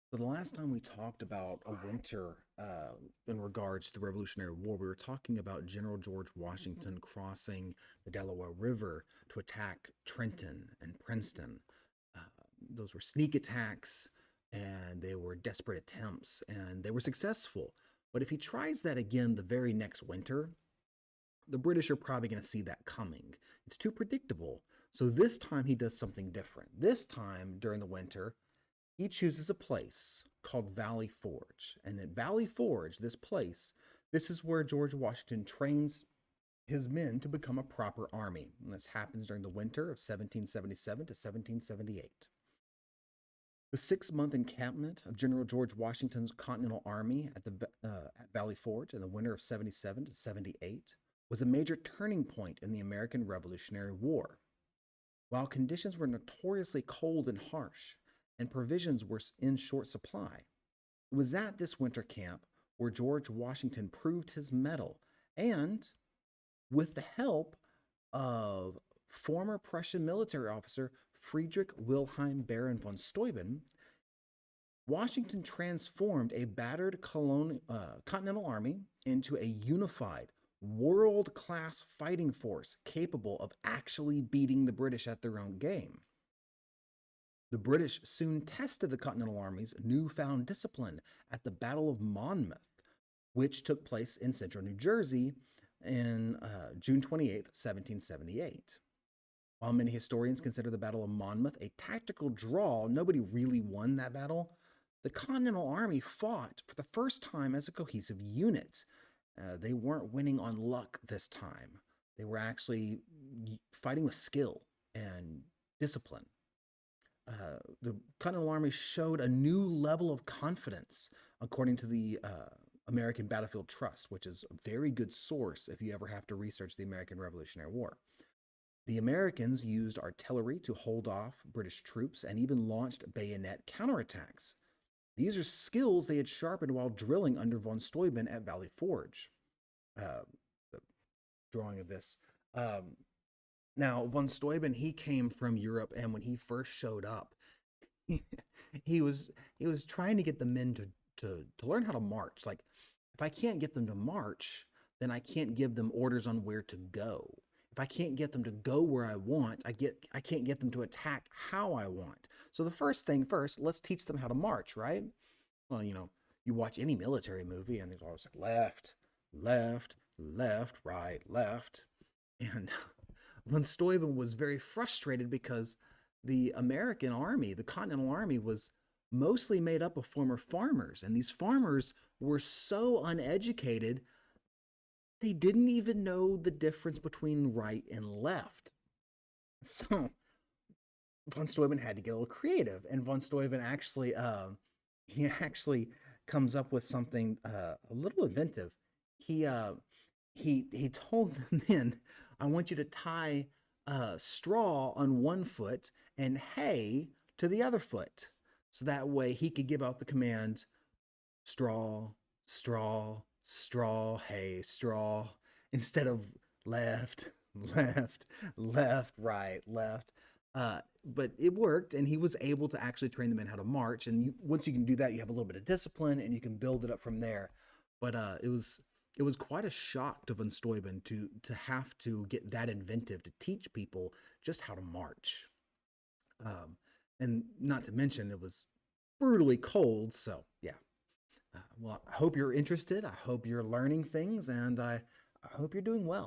So the last time we talked about a winter in regards to the Revolutionary War, we were talking about General George Washington crossing the Delaware River to attack Trenton and Princeton. Uh, those were sneak attacks and they were desperate attempts and they were successful. But if he tries that again the very next winter, the British are probably going to see that coming. It's too predictable. So this time he does something different. This time during the winter, he chooses a place called Valley Forge. And at Valley Forge, this place, this is where George Washington trains his men to become a proper army. And this happens during the winter of 1777 to 1778. The 6-month encampment of General George Washington's Continental Army at Valley Forge in the winter of 77 to 78 was a major turning point in the American Revolutionary War. While conditions were notoriously cold and harsh, and provisions were in short supply, it was at this winter camp where George Washington proved his mettle and, with the help of former Prussian military officer Friedrich Wilhelm Baron von Steuben, Washington transformed a battered Continental Army into a unified, world class fighting force capable of actually beating the British at their own game. The British soon tested the Continental Army's newfound discipline at the Battle of Monmouth, which took place in central New Jersey in June 28, 1778. While many historians consider the Battle of Monmouth a tactical draw, nobody really won that battle. The Continental Army fought for the first time as a cohesive unit. They weren't winning on luck this time. They were actually fighting with skill and discipline. The Continental Army showed a new level of confidence, according to the American Battlefield Trust, which is a very good source if you ever have to research the American Revolutionary War. The Americans used artillery to hold off British troops and even launched bayonet counterattacks. These are skills they had sharpened while drilling under von Steuben at Valley Forge. The drawing of this. Now, von Steuben, he came from Europe, and when he first showed up, he, he was trying to get the men to learn how to march. Like, if I can't get them to march, then I can't give them orders on where to go. If I can't get them to go where I want, I can't get them to attack how I want. So the first thing first, let's teach them how to march, right? Well, you watch any military movie, and there's always like left, left, left, right, left, and von Steuben was very frustrated because the American army, the Continental Army, was mostly made up of former farmers. And these farmers were so uneducated, they didn't even know the difference between right and left. So von Steuben had to get a little creative. And von Steuben actually, he actually comes up with something a little inventive. He told the men, "I want you to tie straw on one foot and hay to the other foot." So that way he could give out the command straw, straw, straw, hay, straw, instead of left, left, left, right, left. But it worked, and he was able to actually train the men how to march. And once you can do that, you have a little bit of discipline, and you can build it up from there. But it was quite a shock to von Steuben to have to get that inventive to teach people just how to march. And not to mention it was brutally cold. So yeah. Well, I hope you're interested. I hope you're learning things, and I hope you're doing well.